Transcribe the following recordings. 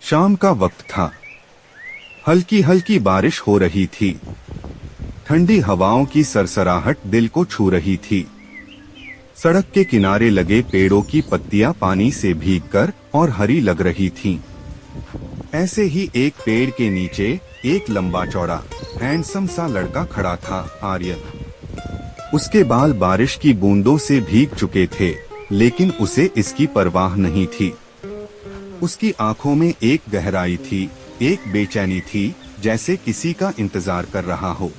शाम का वक्त था। हल्की हल्की बारिश हो रही थी। ठंडी हवाओं की सरसराहट दिल को छू रही थी। सड़क के किनारे लगे पेड़ों की पत्तियां पानी से भीगकर और हरी लग रही थीं। ऐसे ही एक पेड़ के नीचे एक लंबा चौड़ा हैंडसम सा लड़का खड़ा था, आर्यन। उसके बाल बारिश की बूंदों से भीग चुके थे, लेकिन उसे इसकी परवाह नहीं थी। उसकी आंखों में एक गहराई थी, एक बेचैनी थी, जैसे किसी का इंतजार कर रहा हो।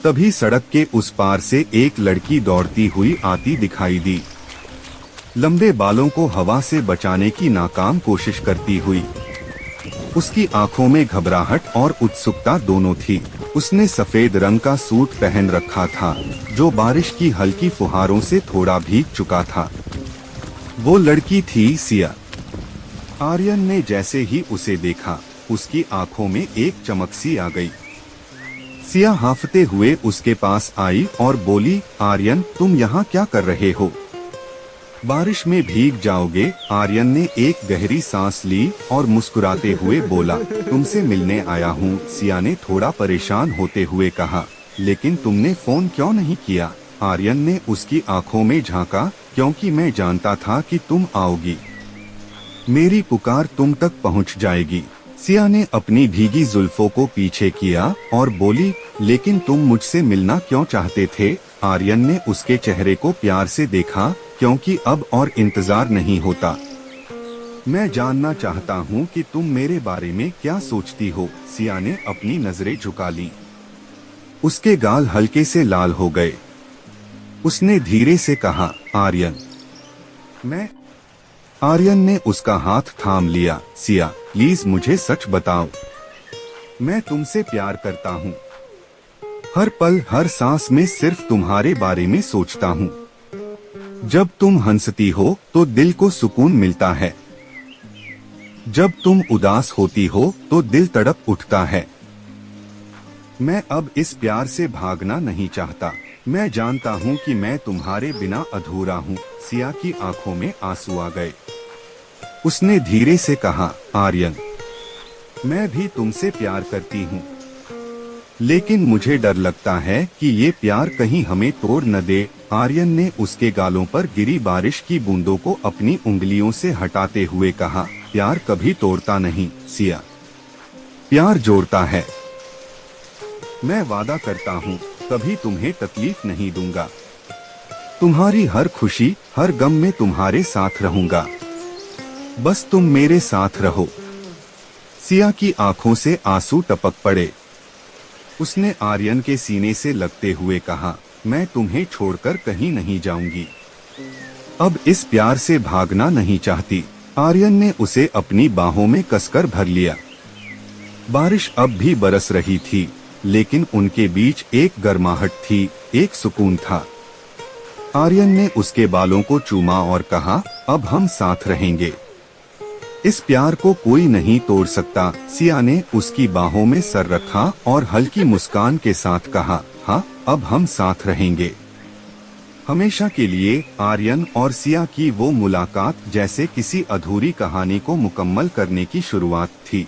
तभी सड़क के उस पार से एक लड़की दौड़ती हुई आती दिखाई दी, लंबे बालों को हवा से बचाने की नाकाम कोशिश करती हुई। उसकी आंखों में घबराहट और उत्सुकता दोनों थी। उसने सफेद रंग का सूट पहन रखा था, जो बारिश की हल्की फुहारों से थोड़ा भीग चुका था। वो लड़की थी सिया। आर्यन ने जैसे ही उसे देखा, उसकी आंखों में एक चमक सी आ गई। सिया हांफते हुए उसके पास आई और बोली, आर्यन, तुम यहाँ क्या कर रहे हो? बारिश में भीग जाओगे। आर्यन ने एक गहरी सांस ली और मुस्कुराते हुए बोला, तुमसे मिलने आया हूँ। सिया ने थोड़ा परेशान होते हुए कहा, लेकिन तुमने फोन क्यों नहीं किया? आर्यन ने उसकी आंखों में झांका, क्योंकि मैं जानता था कि तुम आओगी। मेरी पुकार तुम तक पहुँच जाएगी। सिया ने अपनी भीगी जुल्फों को पीछे किया और बोली, लेकिन तुम मुझसे मिलना क्यों चाहते थे? आर्यन ने उसके चेहरे को प्यार से देखा, क्योंकि अब और इंतजार नहीं होता। मैं जानना चाहता हूँ कि तुम मेरे बारे में क्या सोचती हो। सिया ने अपनी नजरें झुका ली। उसके गाल हल्के से लाल हो गए। उसने धीरे से कहा, आर्यन, मैं। आर्यन ने उसका हाथ थाम लिया। सिया, प्लीज मुझे सच बताओ। मैं तुमसे प्यार करता हूँ। हर पल हर सांस में सिर्फ तुम्हारे बारे में सोचता हूँ। जब तुम हंसती हो तो दिल को सुकून मिलता है। जब तुम उदास होती हो तो दिल तड़प उठता है। मैं अब इस प्यार से भागना नहीं चाहता। मैं जानता हूँ कि मैं तुम्हारे बिना अधूरा हूँ। सिया की आंखों में आंसू आ गए। उसने धीरे से कहा, आर्यन, मैं भी तुमसे प्यार करती हूँ, लेकिन मुझे डर लगता है कि ये प्यार कहीं हमें तोड़ न दे। आर्यन ने उसके गालों पर गिरी बारिश की बूंदों को अपनी उंगलियों से हटाते हुए कहा, प्यार कभी तोड़ता नहीं सिया, प्यार जोड़ता है। मैं वादा करता हूँ, कभी तुम्हें तकलीफ नहीं दूंगा। तुम्हारी हर खुशी हर गम में तुम्हारे साथ रहूंगा। बस तुम मेरे साथ रहो। सिया की आंखों से आंसू टपक पड़े। उसने आर्यन के सीने से लगते हुए कहा, मैं तुम्हें छोड़कर कहीं नहीं जाऊंगी। अब इस प्यार से भागना नहीं चाहती। आर्यन ने उसे अपनी बाहों में कसकर भर लिया। बारिश अब भी बरस रही थी, लेकिन उनके बीच एक गर्माहट थी, एक सुकून था। आर्यन ने उसके बालों को चूमा और कहा, अब हम साथ रहेंगे। इस प्यार को कोई नहीं तोड़ सकता। सिया ने उसकी बाहों में सर रखा और हल्की मुस्कान के साथ कहा, हाँ, अब हम साथ रहेंगे, हमेशा के लिए। आर्यन और सिया की वो मुलाकात जैसे किसी अधूरी कहानी को मुकम्मल करने की शुरुआत थी।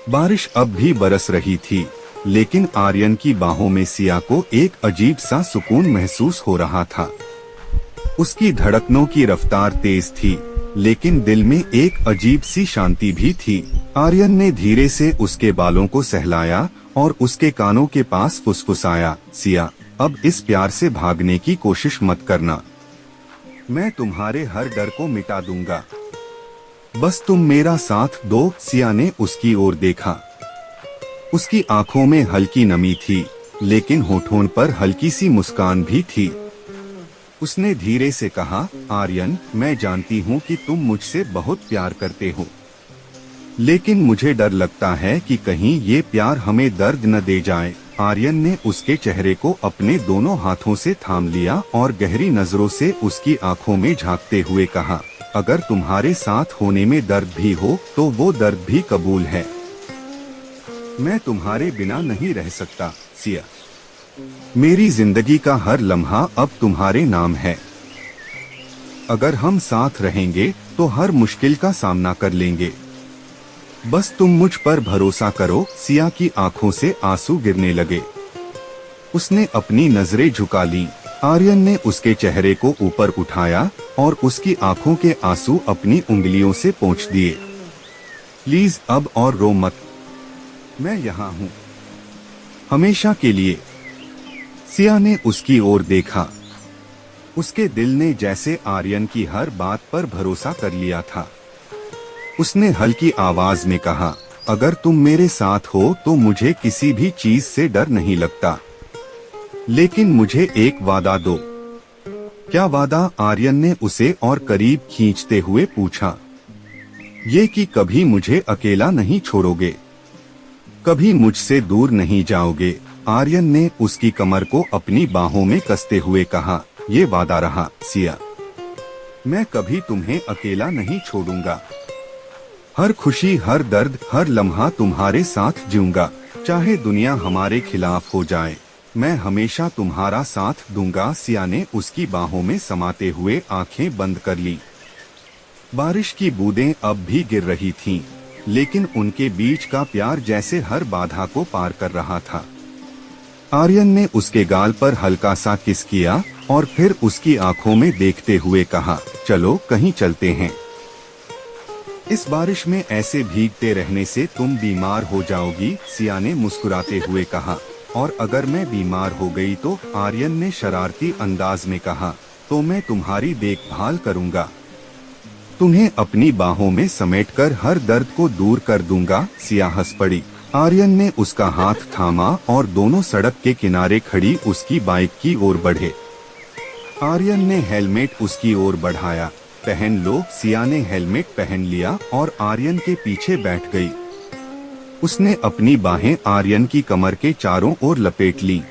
बारिश अब भी बरस रही थी, लेकिन आर्यन की बाहों में सिया को एक अजीब सा सुकून महसूस हो रहा था। उसकी धड़कनों की रफ्तार तेज थी, लेकिन दिल में एक अजीब सी शांति भी थी। आर्यन ने धीरे से उसके बालों को सहलाया और उसके कानों के पास फुसफुसाया, सिया, अब इस प्यार से भागने की कोशिश मत करना। मैं तुम्हारे हर डर को मिटा दूंगा। बस तुम मेरा साथ दो। सिया ने उसकी ओर देखा। उसकी आंखों में हल्की नमी थी, लेकिन होठों पर हल्की सी मुस्कान भी थी। उसने धीरे से कहा, आर्यन, मैं जानती हूँ कि तुम मुझसे बहुत प्यार करते हो, लेकिन मुझे डर लगता है कि कहीं ये प्यार हमें दर्द न दे जाए। आर्यन ने उसके चेहरे को अपने दोनों हाथों से थाम लिया और गहरी नजरों से उसकी आंखों में झांकते हुए कहा, अगर तुम्हारे साथ होने में दर्द भी हो तो वो दर्द भी कबूल है। मैं तुम्हारे बिना नहीं रह सकता सिया। मेरी जिंदगी का हर लम्हा अब तुम्हारे नाम है। अगर हम साथ रहेंगे तो हर मुश्किल का सामना कर लेंगे। बस तुम मुझ पर भरोसा करो। सिया की आंखों से आंसू गिरने लगे। उसने अपनी नजरें झुका ली। आर्यन ने उसके चेहरे को ऊपर उठाया और उसकी आंखों के आंसू अपनी उंगलियों से पोंछ दिए। प्लीज अब और रो मत, मैं यहाँ हूँ हमेशा के लिए। सिया ने उसकी ओर देखा। उसके दिल ने जैसे आर्यन की हर बात पर भरोसा कर लिया था। उसने हल्की आवाज में कहा, अगर तुम मेरे साथ हो तो मुझे किसी भी चीज से डर नहीं लगता, लेकिन मुझे एक वादा दो। क्या वादा? आर्यन ने उसे और करीब खींचते हुए पूछा। ये कि कभी मुझे अकेला नहीं छोड़ोगे, कभी मुझसे दूर नहीं जाओगे। आर्यन ने उसकी कमर को अपनी बाहों में कसते हुए कहा, ये वादा रहा सिया, मैं कभी तुम्हें अकेला नहीं छोड़ूंगा। हर खुशी, हर दर्द, हर लम्हा तुम्हारे साथ जीऊंगा। चाहे दुनिया हमारे खिलाफ हो जाए, मैं हमेशा तुम्हारा साथ दूंगा। सिया ने उसकी बाहों में समाते हुए आंखें बंद कर ली। बारिश की बूंदें अब भी गिर रही थीं, लेकिन उनके बीच का प्यार जैसे हर बाधा को पार कर रहा था। आर्यन ने उसके गाल पर हल्का सा किस किया और फिर उसकी आंखों में देखते हुए कहा, चलो कहीं चलते हैं। इस बारिश में ऐसे भीगते रहने से तुम बीमार हो जाओगी। सिया ने मुस्कुराते हुए कहा, और अगर मैं बीमार हो गई तो? आर्यन ने शरारती अंदाज में कहा, तो मैं तुम्हारी देखभाल करूंगा, तुम्हें अपनी बाहों में समेटकर हर दर्द को दूर कर दूंगा। सिया हंस पड़ी। आर्यन ने उसका हाथ थामा और दोनों सड़क के किनारे खड़ी उसकी बाइक की ओर बढ़े। आर्यन ने हेलमेट उसकी ओर बढ़ाया। पहन लो। सिया ने हेलमेट पहन लिया और आर्यन के पीछे बैठ गई। उसने अपनी बाहें आर्यन की कमर के चारों ओर लपेट ली।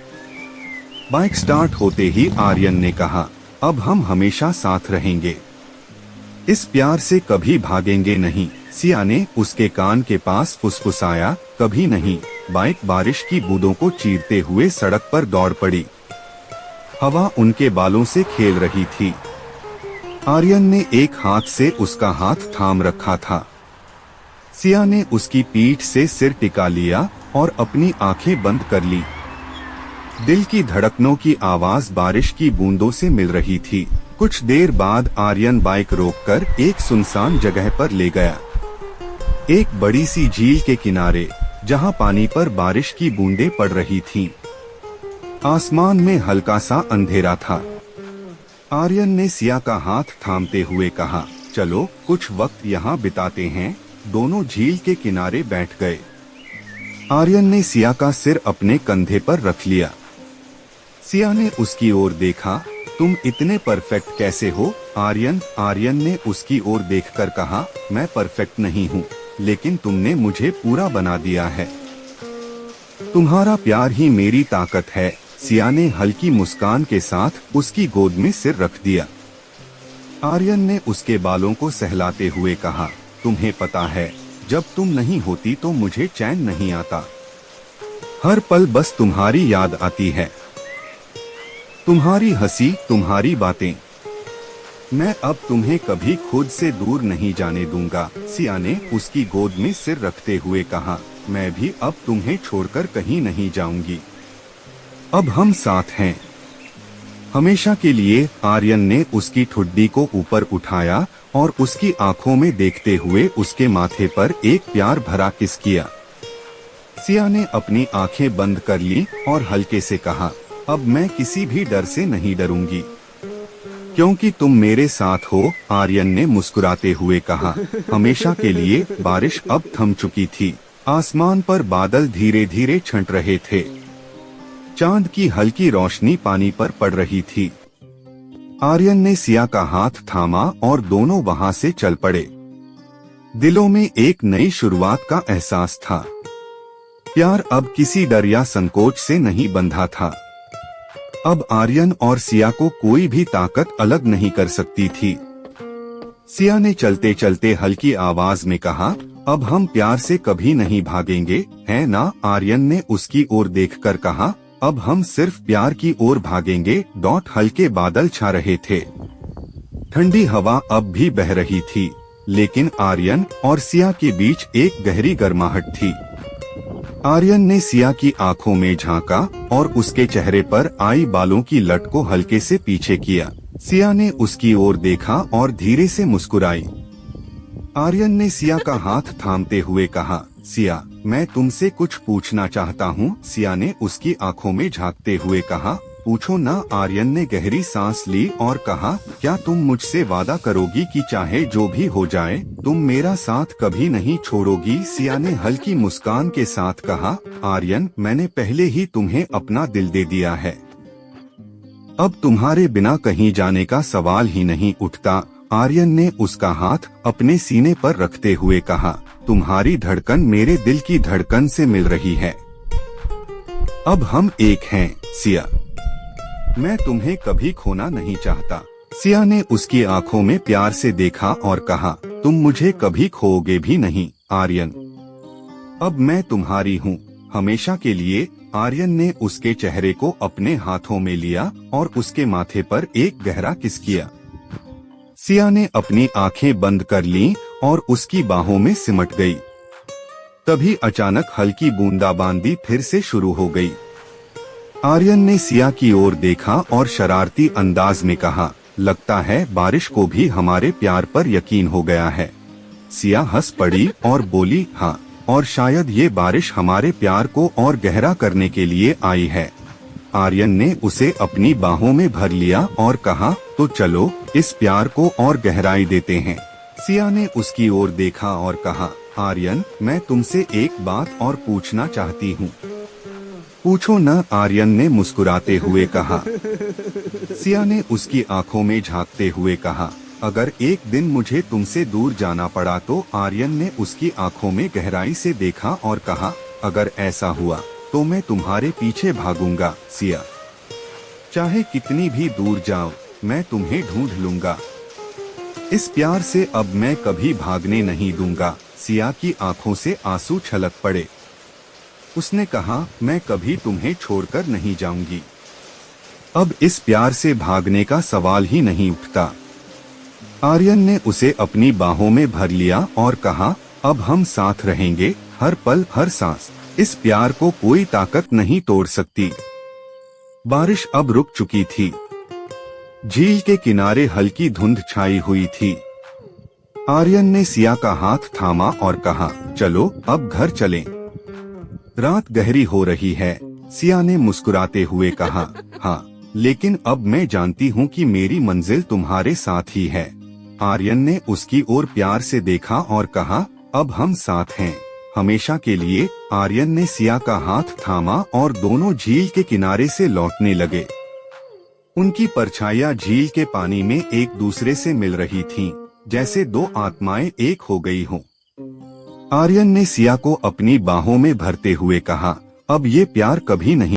बाइक स्टार्ट होते ही आर्यन ने कहा, अब हम हमेशा साथ रहेंगे, इस प्यार से कभी भागेंगे नहीं। सिया ने उसके कान के पास फुसफुसाया, कभी नहीं। बाइक बारिश की बूंदों को चीरते हुए सड़क पर दौड़ पड़ी। हवा उनके बालों से खेल रही थी। आर्यन ने एक हाथ से उसका हाथ थाम रखा था। सिया ने उसकी पीठ से सिर टिका लिया और अपनी आंखें बंद कर ली। दिल की धड़कनों की आवाज बारिश की बूंदों से मिल रही थी। कुछ देर बाद आर्यन बाइक रोककर एक सुनसान जगह पर ले गया, एक बड़ी सी झील के किनारे, जहां पानी पर बारिश की बूंदें पड़ रही थीं। आसमान में हल्का सा अंधेरा था। आर्यन ने सिया का हाथ थामते हुए कहा, चलो कुछ वक्त यहाँ बिताते हैं। दोनों झील के किनारे बैठ गए। आर्यन ने सिया का सिर अपने कंधे पर रख लिया। सिया ने उसकी ओर देखा, तुम इतने परफेक्ट कैसे हो? आर्यन ने उसकी ओर देखकर कहा, मैं परफेक्ट नहीं हूँ, लेकिन तुमने मुझे पूरा बना दिया है। तुम्हारा प्यार ही मेरी ताकत है। सिया ने हल्की मुस्कान के साथ उसकी गोद में सिर रख दिया। आर्यन ने उसके बालों को सहलाते हुए कहा, तुम्हें पता है, जब तुम नहीं होती तो मुझे चैन नहीं आता। हर पल बस तुम्हारी याद आती है, तुम्हारी हंसी, तुम्हारी बातें। मैं अब तुम्हें कभी खुद से दूर नहीं जाने दूंगा। सिया ने उसकी गोद में सिर रखते हुए कहा, मैं भी अब तुम्हें छोड़कर कहीं नहीं जाऊंगी। अब हम साथ हैं, हमेशा के लिए। आर्यन ने उसकी ठुड्डी को ऊपर उठाया और उसकी आंखों में देखते हुए उसके माथे पर एक प्यार भरा किस किया। सिया ने अपनी आंखें बंद कर ली और हल्के से कहा, अब मैं किसी भी डर से नहीं डरूंगी, क्योंकि तुम मेरे साथ हो। आर्यन ने मुस्कुराते हुए कहा, हमेशा के लिए। बारिश अब थम चुकी थी। आसमान पर बादल धीरे धीरे छंट रहे थे। चांद की हल्की रोशनी पानी पर पड़ रही थी। आर्यन ने सिया का हाथ थामा और दोनों वहां से चल पड़े। दिलों में एक नई शुरुआत का एहसास था। प्यार अब किसी डर या संकोच से नहीं बंधा था। अब आर्यन और सिया को कोई भी ताकत अलग नहीं कर सकती थी। सिया ने चलते चलते हल्की आवाज में कहा, अब हम प्यार से कभी नहीं भागेंगे, है ना? आर्यन ने उसकी ओर देखकर कहा, अब हम सिर्फ प्यार की ओर भागेंगे। हल्के बादल छा रहे थे। ठंडी हवा अब भी बह रही थी। लेकिन आर्यन और सिया के बीच एक गहरी गर्माहट थी। आर्यन ने सिया की आंखों में झांका और उसके चेहरे पर आई बालों की लट को हल्के से पीछे किया। सिया ने उसकी ओर देखा और धीरे से मुस्कुराई। आर्यन ने सिया का हाथ थामते हुए कहा, सिया, मैं तुमसे कुछ पूछना चाहता हूँ। सिया ने उसकी आंखों में झांकते हुए कहा, पूछो ना। आर्यन ने गहरी सांस ली और कहा, क्या तुम मुझसे वादा करोगी कि चाहे जो भी हो जाए तुम मेरा साथ कभी नहीं छोड़ोगी? सिया ने हल्की मुस्कान के साथ कहा, आर्यन, मैंने पहले ही तुम्हें अपना दिल दे दिया है। अब तुम्हारे बिना कहीं जाने का सवाल ही नहीं उठता। आर्यन ने उसका हाथ अपने सीने पर रखते हुए कहा, तुम्हारी धड़कन मेरे दिल की धड़कन से मिल रही है। अब हम एक हैं, सिया। मैं तुम्हें कभी खोना नहीं चाहता। सिया ने उसकी आंखों में प्यार से देखा और कहा, तुम मुझे कभी खोओगे भी नहीं, आर्यन। अब मैं तुम्हारी हूँ, हमेशा के लिए। आर्यन ने उसके चेहरे को अपने हाथों में लिया और उसके माथे पर एक गहरा किस किया। सिया ने अपनी आंखें बंद कर लीं और उसकी बाहों में सिमट गई। तभी अचानक हल्की बूंदाबांदी फिर से शुरू हो गई। आर्यन ने सिया की ओर देखा और शरारती अंदाज में कहा, लगता है बारिश को भी हमारे प्यार पर यकीन हो गया है। सिया हंस पड़ी और बोली, हाँ, और शायद ये बारिश हमारे प्यार को और गहरा करने के लिए आई है। आर्यन ने उसे अपनी बाहों में भर लिया और कहा, तो चलो इस प्यार को और गहराई देते हैं। सिया ने उसकी ओर देखा और कहा, आर्यन, मैं तुमसे एक बात और पूछना चाहती हूँ। पूछो न, आर्यन ने मुस्कुराते हुए कहा। सिया ने उसकी आंखों में झांकते हुए कहा, अगर एक दिन मुझे तुमसे दूर जाना पड़ा तो? आर्यन ने उसकी आंखों में गहराई से देखा और कहा, अगर ऐसा हुआ तो मैं तुम्हारे पीछे भागूंगा, सिया। चाहे कितनी भी दूर जाओ, मैं तुम्हें ढूंढ लूंगा। इस प्यार से अब मैं कभी भागने नहीं दूंगा। सिया की आंखों से आंसू छलक पड़े। उसने कहा, मैं कभी तुम्हें छोड़कर नहीं जाऊंगी। अब इस प्यार से भागने का सवाल ही नहीं उठता। आर्यन ने उसे अपनी बाहों में भर लिया और कहा, अब हम साथ रहेंगे, हर पल हर सांस। इस प्यार को कोई ताकत नहीं तोड़ सकती। बारिश अब रुक चुकी थी। झील के किनारे हल्की धुंध छाई हुई थी। आर्यन ने सिया का हाथ थामा और कहा, चलो अब घर चलें। रात गहरी हो रही है। सिया ने मुस्कुराते हुए कहा, हाँ, लेकिन अब मैं जानती हूँ कि मेरी मंजिल तुम्हारे साथ ही है। आर्यन ने उसकी ओर प्यार से देखा और कहा, अब हम साथ हैं, हमेशा के लिए। आर्यन ने सिया का हाथ थामा और दोनों झील के किनारे से लौटने लगे। उनकी परछाइयां झील के पानी में एक दूसरे से मिल रही थीं, जैसे दो आत्माएं एक हो गई हों। आर्यन ने सिया को अपनी बाहों में भरते हुए कहा, अब ये प्यार कभी नहीं